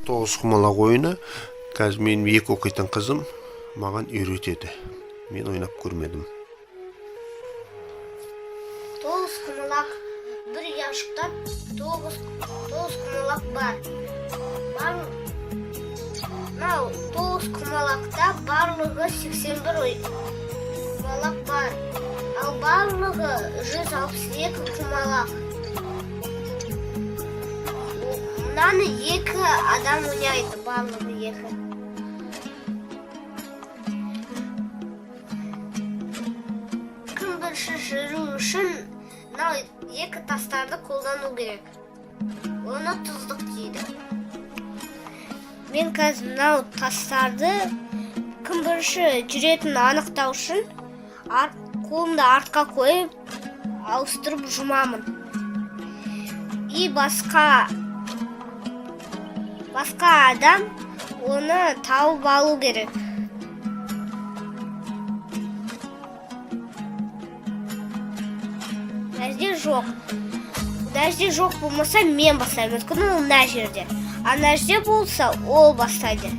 Тоғыз құмалақ ойыны қазір менің 2 оқитын қызым маған үйретеді. Мен ойнап көрмедім. Тоғыз құмалақ бір яшықтан тоғыз құмалақ бар. Тоғыз құмалақта барлығы 81 құмалақ бар. Ал барлығы 162 құмалақ. Мынаны 2 адам ойнайды, барлығы 2. Кім бірінші жүру үшін 2 тастарды қолдану керек. Оны тұздық дейді. Мен қазір мынау тастарды кім бірінші жүретінін анықтау үшін қолымды артқа қойып, ауыстырып жұмамын. И басқа адам оны тауып алу керек. Нәрде жоқ болмаса мен бастаймын. Өйткені ол мына жерде. А нәрде болса ол бастайды.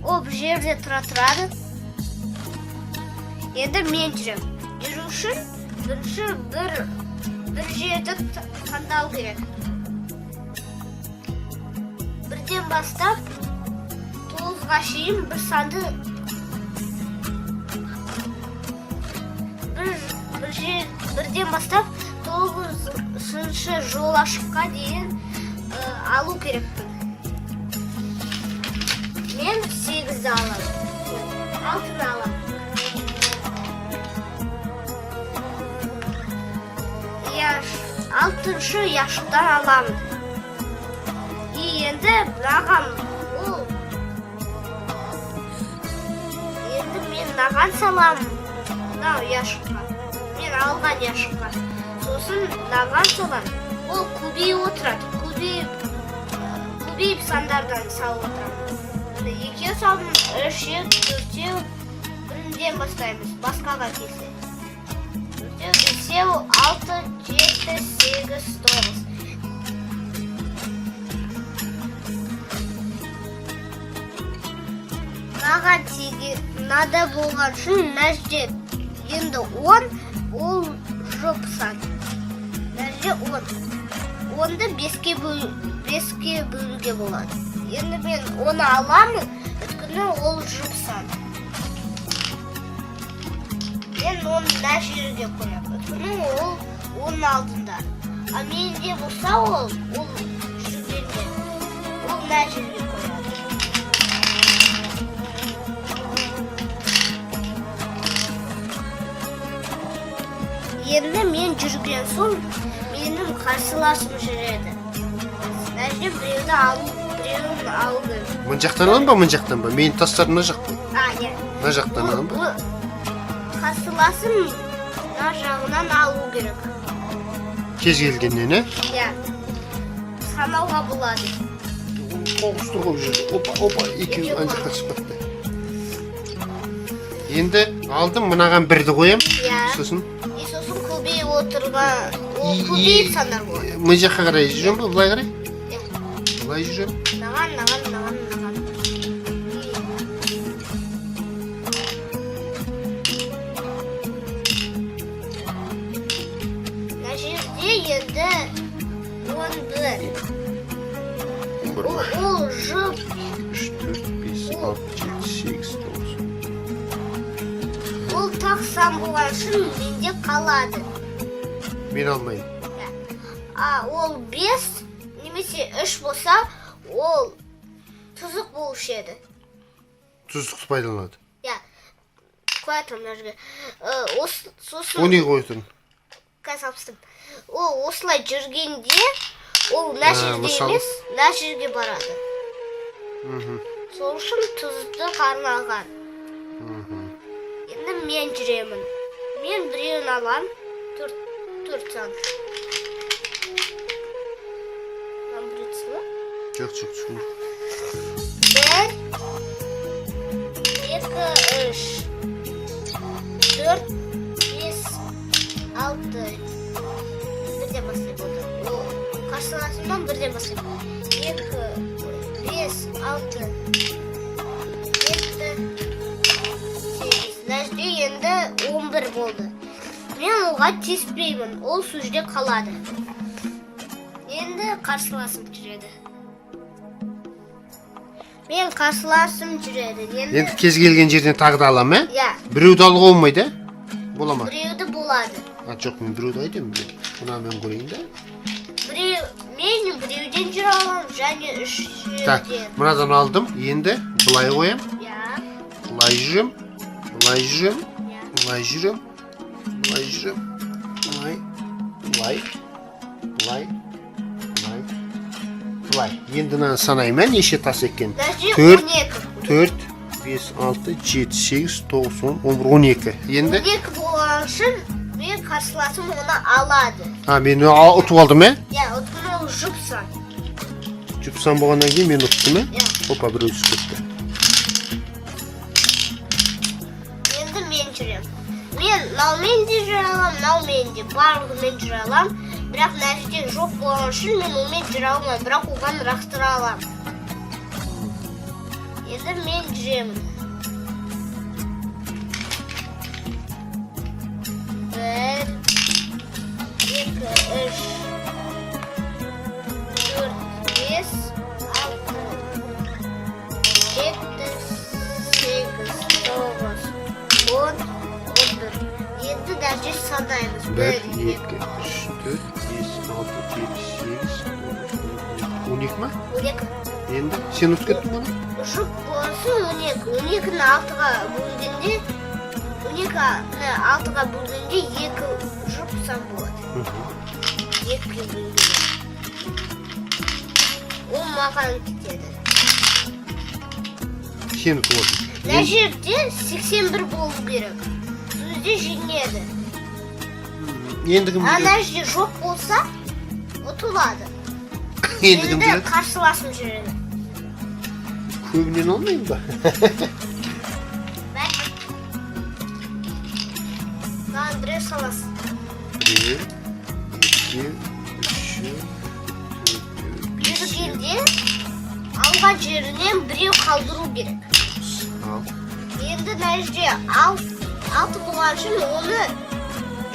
Ол бір жерде тұрады. Енді мен жүрем. Жүру үшін бірінші бір жерді таңдау керек. Бірден бастап 9-ға шейін бір санды бірден бастап 9-шы жолашыққа дейін алу керекпін. Мен 8-ді аламын. 6-ны аламын. 6-шы яшықтан аламын. И енді мынаған енді мен мынаған саламын. Мынау яшыққа. Мен алған яшыққа. Сосын мынаған саламын. Ол көбейіп отырады. Көбейіп сандардан салып отырады. 2 салдым, 3, 4, бірінден бастаймыз. Басқаға келсе. 4, 5, 6, 7, 8, 9. Маған мынада болған үшін нәрде енді 10, ол жоқ сан. Нәрде 10. 10-ды 5-ке бөлуге болады. Енді мен оны аламын, өйткені ол жоқ сан. Мен оны мына жерге қоямын, өйткені ол оның алдында. А менде болса ол жүргенде. Ол мына жерге қоямын. Енді мен жүрген соң менің қарсыласым жүреді. Нәрде біреуді алу керек. Мын жақтан алам ба, мын жақтан ба? Менің тастарым мына жақ па? Иә. Мына жақтан алам ба? Қарсыласым мына жағынан алу керек. Кез келгеннен, ә? Иә. Санауға болады. Тоғыз тұрғы жүрді. Опа, екеуі ана жаққа шықпатты. Енді алдым, мынаған бірді қоям. Иә. Сосын көбейіп отырған, ол көбейіп сандар болады. Мына жаққа қарай жүрем ба, былай қарай? Иә. Былай жүрем. Наған. Мына жерде енді 11. Ол жұп. 3, 4, 5, 6, 7, 8, 9. Ол тақ сан болған үшін менде қалады. Мен алмайым. Ол 5 немесе 3 болса, ол тұзық болушы еді. Тұздықты пайдаланады. Иә. Қоятырым мына жерге. Сосын... Оны қойытын? Қазір алыпстым. Ол осылай жүргенде, ол мына жерде емес, мына жерге барады. Сол үшін тұзды арналған. Енді мен жүремін. Мен біреуін алам, 4 сан. Мынан біреуісі ма? Жоқ, түсін. 1, 2, 3, 4, 5, 6. Бірден бастай болды. Қарсыласымнан бірден бастайық. 2, 5, 6, 7, 8. Нәжде енді 11 болды. Мен оға теспеймін, ол сөзде қалады. Енді қарсыласым жүреді. Мен қарсыласым жүреді. Енді кез келген жерден тағы да алам, ә? Я, Біреуді алуға болмайды, ә? Бола ма? біреуді болады. Жоқ, мен біреуді айтамын. Мына мен көрейін да. Мен біреуден жүре алам, және Так, үшеуден. мынадан алдым. Енді былай қоям. Я, Былай жүрем. Былай жүрем. я. Былай жүрем. Былай жүрем. Былай. Былай. Былай. Былай. Былай. Енді мынаны санаймын, неше тас екен? Нәжде 4, 12. 4, 5, 6, 7, 8, 9, 10, 11, 12. Енді? 12 болған үшін мен қарсыласым оны алады. Мен ұтып алдым, ә? Я, отқын ол жұпсан. Жұпсан болғаннан кейін мен ұттым, ә? Я. Опа, біреу түсіп кетті. Енді мен жүрем. Мен наумен де жүре алам, наумен де барлығымен жүре алам. Бірақ нәжде жоқ болған үшін мен онымен жүре алмаймын, бірақ оған рақтыра алам. Енді мен жүремін. 1, 2, 3, 4, 5, 6, 7, 8, 9, 10, 11. Енді нәжде санаймыз. 1, 2, 3, 4, 5, 6, 7, 8, 12 ма? 12. Енді? Сен ұтып кеттің бана? Жұп болсын 12. 12-ні 6-ға бөлгенде, 12-ні 6-ға бөлгенде 2 жұпсан болады. 2-ге бөлгенде. Ол маған кетеді. Сен ұтып алдың. Мына жерде 81 болу керек. Сөзде жеңеді. Енді кім Ана жүреді? жерде жоқ болса, ұтылады. Енді кім Енді жүреді? қарсыласым жүреді. Көбінен алмайын ба? Бәк. Маған біреу саласың. 1, 2, 3, 4, 5, Жүргенде алған жерінен біреу қалдыру керек. ал. Енді нәжде 6 болған үшін оны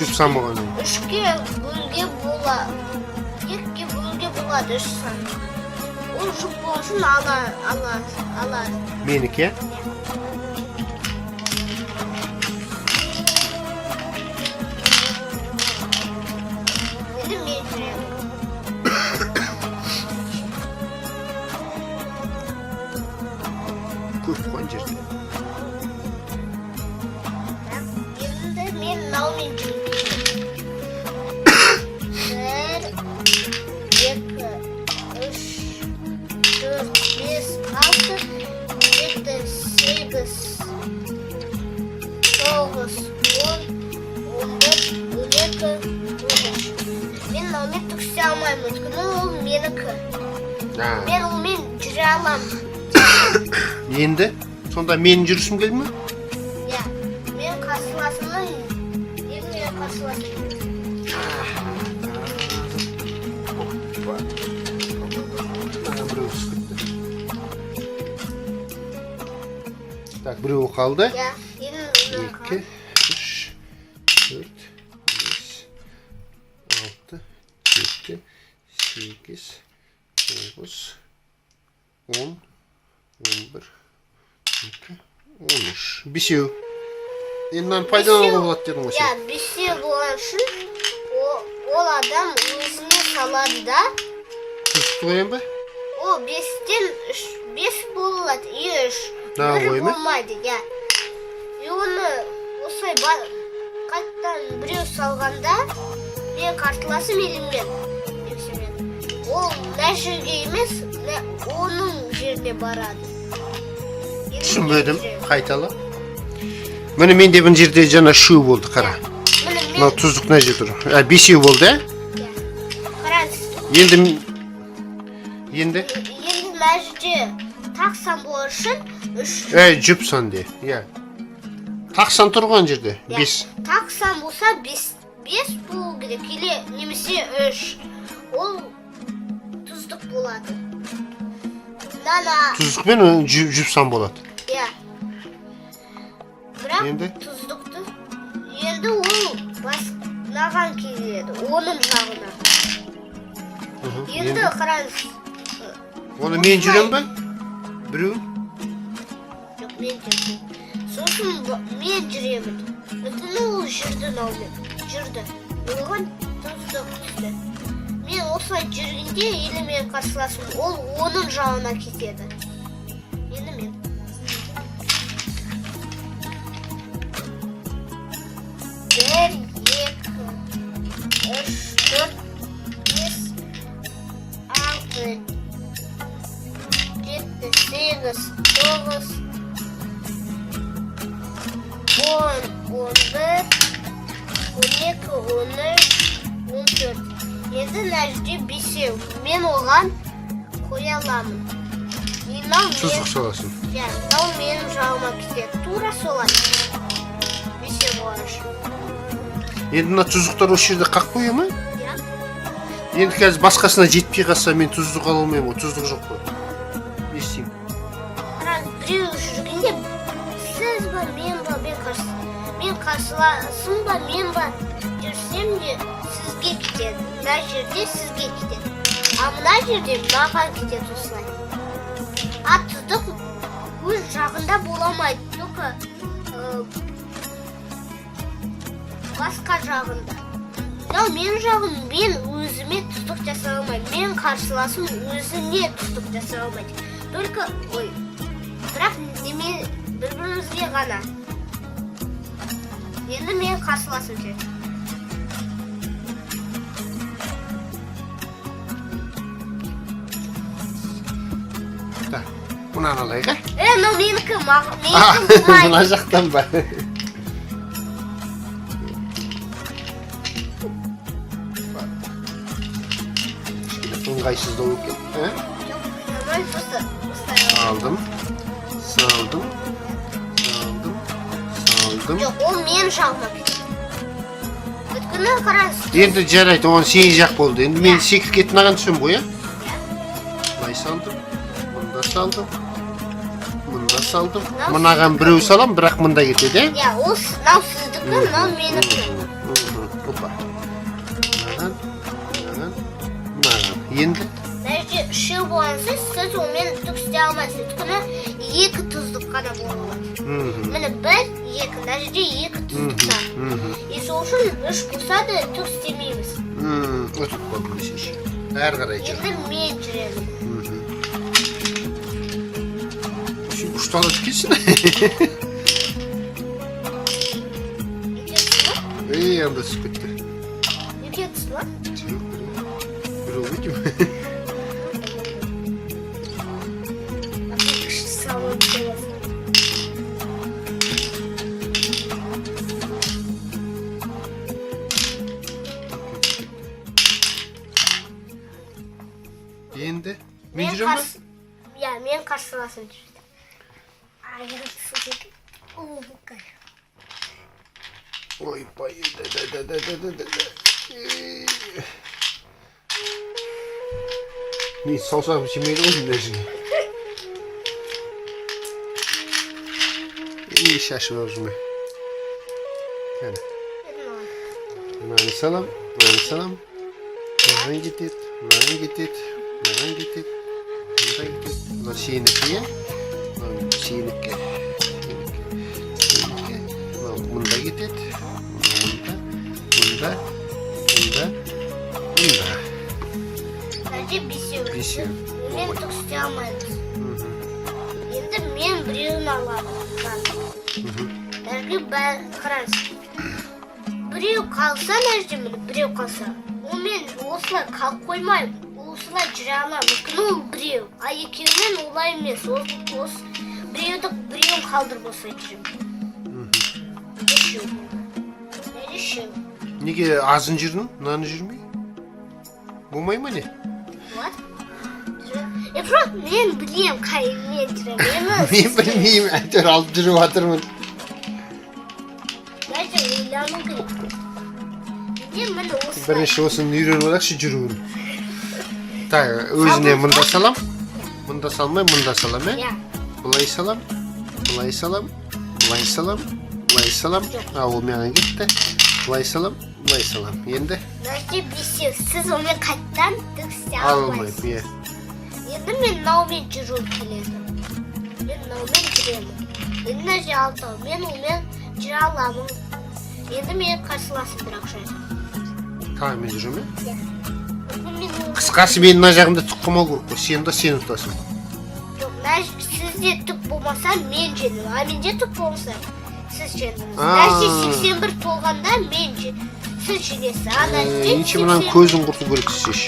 Жұпсан болғаннан. 3-ге бөлге болады. 2-ге бөлге болады 3 сан. Ол жұп болған үшін алады. Менікі? Енді мен жүремін. Көп қойын жерде. Енді мен наумен жүргенмін. 1, 2, 3, 4, 5, 6, 7, 8, 9, 10, 11, 12, 13. Мен наумен түкісе алмаймын, өйткені ол менікі. Мен олмен жүре аламын. Енді? Сонда менің жүрісім келді ме? Я, мен қарсыласымның, енді мен қарсыласым. Біреу түсіп кетті. Так, біреу қалды. Я, енді 2, 3, 4, 5, 6, 7, 8, 9, 10, 11, 12, 13. Бесеу. Енді мынаны пайдалануға болады дедің ғой Я, сен. бесеу болған үшін ол адам өзіне салады да. Тұзықты қоям ба? О, 5-тен 5 болады, и 3. Да, қойма. Болмайды, я. И оны осылай қайттан біреу салғанда, мен қарсыласым еліммен. Ол мына жерге емес, оның жеріне барады. Түсінбедім, қайтала. Міне менде бір жерде жаңа шу болды, қара. Мына тұздық мына жерде тұр. Бесеу болды, ә? Қараңыз. Енді мына жерде тақсан болу үшін 3. жұпсан де, иә. Тақсан тұрған жерде, 5. Тақсан болса 5 болу керек, или немесе 3. Ол тұздық болады. Нана. Тұздықпен жупсам болады. Иә. Бірақ Енді? тұздықты енді ол баснаған келеді, оның жағына. Енді қараңыз. Оны мен жүрем ба? Біреу? Жоқ, мен жүрдім. Сосын мен жүремін. Өтіні ол жүрді наумен. Жүрді. Оған тұздық түсті. Мен осылай жүргенде елі мен қарсыласым, ол оның жағына кетеді. Енді мен. Бір, екі, үш, төрт, бес, алты, жеті, сегіз, тоғыз, 10, 11, 12, 13, 14. Енді нәжде бесеу. Мен оған қоя аламын. Тұздық саласың. Иә, мынау менің жағыма кетеді. Тура солай. Бесеу болар. Енді мына тұздықтар осы жерде қақ қоя ма? Иә. Енді қазір басқасына жетпей қалса мен тұздық ала алмаймын ғой, тұздық жоқ қой. Не істеймін? Бірақ біреу жүргенде сіз ба, мен ба, мен қарсыласым ба, мен ба жүрсем де сізге кетеді. Мына жерде сізге кетеді. А мына жерде маған кетеді осылай. А тұздық өз жағында боламайды, только басқа жағында. Мынау менің жағым, мен өзіме тұздық жасай алмаймын. Мен қарсыласым өзіне тұздық жасай алмайды. Только, бірақ неме бір-бірімізге ғана. Енді мен қарсыласым жүреді. Мұнаны алайық, ә? Мынау менікі, менікі Мына болмайды. жақтан ба? Ыңғайсыздау екен, ә? Нормально, просто Салдым. жоқ, ол мен жағыма кетеді. Өткені қараңыз. Енді жарайды, оған сен жақ болды. Енді мен секіріп кетіп мынаған түсем ғой, ә? Былай салдым. Мұнда салдым. Мынаған біреу салам, бірақ мында кетеді, ә? Иә, ол мынау сіздікі, мынау менікі. Опа. Мынаған. Енді? Нәжде үшеу болғанса, сіз онымен түк істей алмайсыз. Өткені екі тұздық қана болады. Міне бір, екі, нәжде екі тұздықта. Сол үшін үш болса да түк істемейміз. Өтіп қалдым есеш. Әрі қарай жүр. Енді мен жүремін. Ұшталады келсін. Анда түсіп кетті. Неге түсті ма? Біреу өтім. Енді? Мен жүрем ба? Иә, мен қарсыласым жүрді. Ойбай, Не, саусағым жемейді ғой мына жерге. Шашып алып жүрме. Кәне. Мынаны салам. Мынаған кетеді. Мына сенікі, е? Сенікі. Мұнда кетеді. Мұнда. Нәжде бесеу. Мен түк істей алмаймыз. Енді мен біреуін аламын. Нәжде қараңыз. Біреу қалса нәжде мені, біреу қалса. Ол мен осылай қалып қоймаймын. Осылай жүре аламын. Өйткені ол біреу. А екеуінен олай емес. Біреуін қалдырып осылай жүремін. Үшеу. Неге азын жүрдің, мынаны жүрмей? Болмай ма не? Болады. Мен білем қай мен жүремін. Мен білмеймін, әйтеуір алып жүріп жатырмын. Нәжде ойлану керек. Бірінші осылай. Бірінші осыны үйреніп алайықшы жүруін. Так, өзіне мында салам. Мында салмай, мында салам, Иә. Бұлай салам, бұлай салам, бұлай салам, бұлай салам. Ол маған кетті. Бұлай салам, бұлай салам. Енді Нәрсе бесеу. Сіз онымен қайттан тігісе алмайым, алмайсыз. Енді мен мынаумен жүру келеді. Мен мынаумен жүремін. Енді нәрсе алтау. Мен онымен жүре аламын. Енді мен қарсыласым бірақ жайды. Tamam, мен жүрем, Иә. Қысқасы мен мына жағымда түк қылмау керек қой. Сен де сен ұтасың. Жоқ, сізде түк болмаса мен жеңдім. А менде түк болмаса сіз жеңдіңіз. А. Нәрсе 81 толғанда сіз жеңесіз. А нәрсе Неше мынан көзін құрту керек сеш.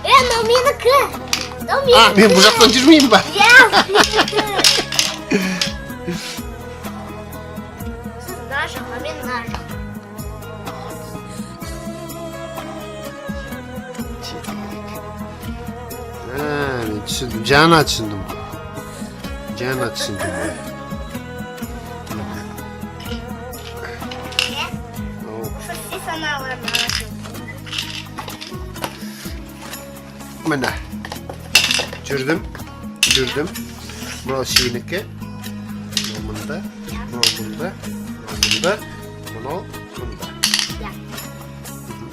Мынау менікі. Мынау менікі. Мен бұл жақтан жүрмеймін ба? Иә, менікі. Сіз мына жақ, а мен мына жақ. Мен түсіндім. Жаңа түсіндім. Жаңа түсіндім. Сіз саналарын арасында. Міне. Жүрдім. Мынау сенікі. Мынау мұнда. Мынау мұнда. Мынау мұнда.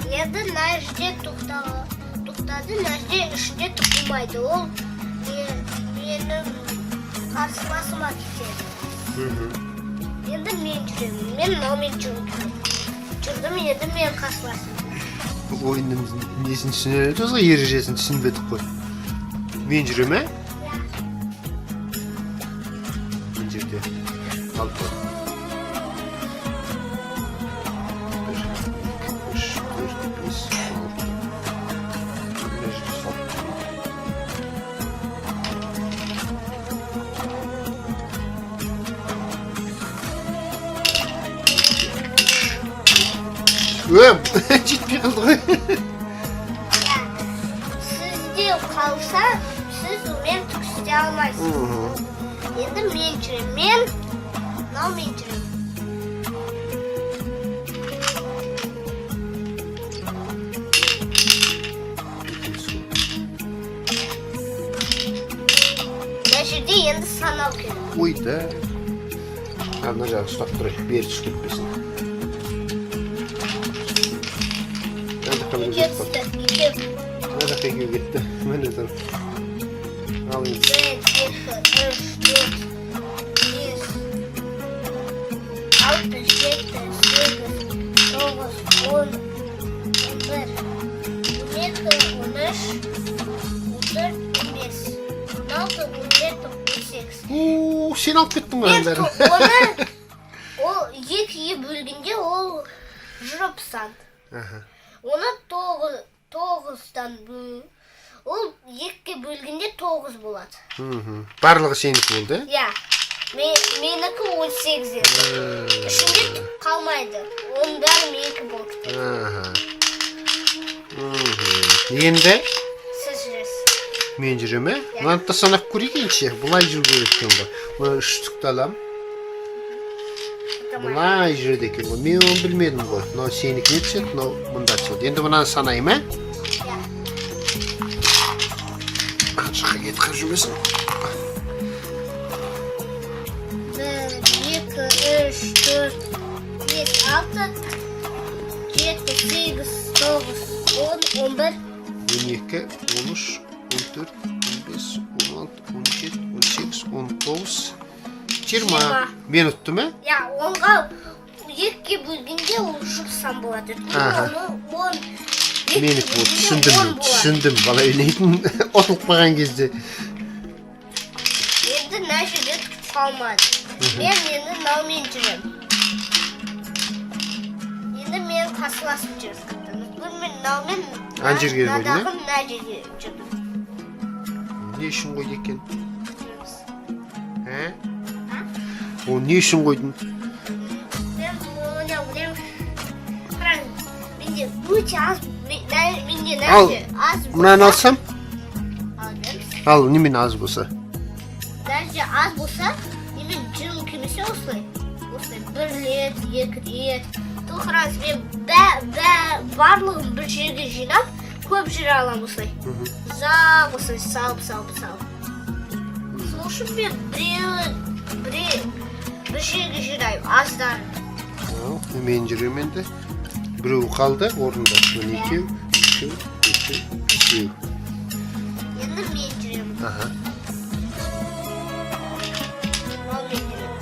Енді нәрсе тоқтады, нәрсе ішінде тұқылмайды. Ол менің қарсыласыма кетеді. Енді мен жүремін. Мен мынаумен жүру керек. Жүрдім, енді мен қарсыласым. Ойынның несін түсінеді өзі, ережесін түсінбедік қой. Мен жүрем, Иә. Мен жерде. Алып қой. 1, 2, 3, 4, 5, 6. Жетпей қалды ғой. Сізде қалса, сіз мен түк істей алмайсыз. Енді мен жүремін. Мен жүремін. Мына жерде енді санау керек. Ой, да. Мына жағы ұстап тұрайық, бері түсіп кетпесін. Неге түсті? Неге? Мына жаққа екеу кетті. Міне тұр. Ал енді. 1, 2, 3, 4, 5, 6, 7, 8, 9, 10, 11, 12, 13, 14, 15, 16, 17, 18. Сен алып кеттің ғой бәрін. Ол екіге бөлгенде ол жүріп сан. Оны 9-дан ол екіге бөлгенде 9 болады. Барлығы сенікі болды, Иә. Менікі 18 еді. Ішінде түк қалмайды. Оның бәрі менікі болды. Енді Сіз жүресіз. мен жүрем, Мынаны да санап көрейік енші. Бұлай жүру керек екен ғой. Мұны үштікті алам. Бұлай жүреді екен ғой. Мен оны білмедім ғой. Мынау сенікіне түседі, мынау мұнда түседі. Енді мынаны санайым, Иә. Қаншаға кетіп жүрмесін. 1, 2, 3, 4, 5, 6, 7, 8, 9, 10, 11. 12, 13, 14, 15, 16, 17, 18, 19, 20. Мен ұттым, Иә, онға екіге бөлгенде ол жұпсан болады. Менікі болды, түсіндім. Бала ойлайтын отылып қалған кезде. Енді мына жерде түк қалмады. Мен енді мынаумен жүремін. Енді мен қарсыласып жүрмін. Мен мынаумен Ана жерге қойдың, мына жерге жүрдім. Не үшін қойды екен? Ол не үшін қойдың? Мен ойлаймын. Қараңыз, менде өте аз, менде нәрсе аз болса. Мынаны алсам? Алдым. Ал, немен аз болса? Нәрсе аз болса, мен жүргім келмесе осылай. 1 рет, 2 рет. Қараңыз, мен барлығын бір жерге жинап, көп жүре аламын осылай. Ұзақ осылай салып. Сол үшін мен бір жерге жүрайым, аздан. Мен жүрем енді. Біреу қалды орында. Екеу, үшеу. Енді мен жүремін. Аха. Ал мен жүремін.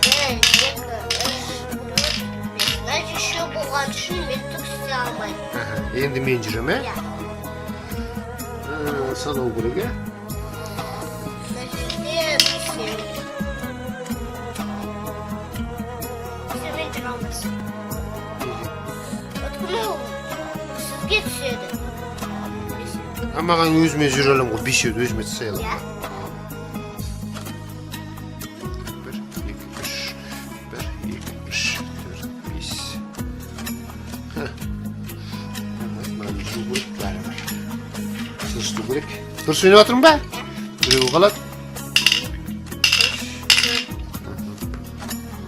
1, 2, 3, 4, 5. Значит, еще болған үшін мен түк істей алмаймын. Аха. Енді мен жүрем, ә? Иә. Санау керек, ә? Мына жерде бесеу. Бесеумен жүре алмайсың. Өткілі сізге түседі. А маған өзіме жүре аламын ғой, бесеуді өзіме түсей аламын. Иә. 1, 2, 3, 4, 5. Маған жүру керек, бәрі бар. Сұрысту керек. Дұрыс ойнап отырмын ба? Біреу қалады.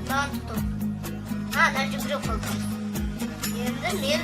Маған тұтым. Мына жерде біреу қалды. Енді мен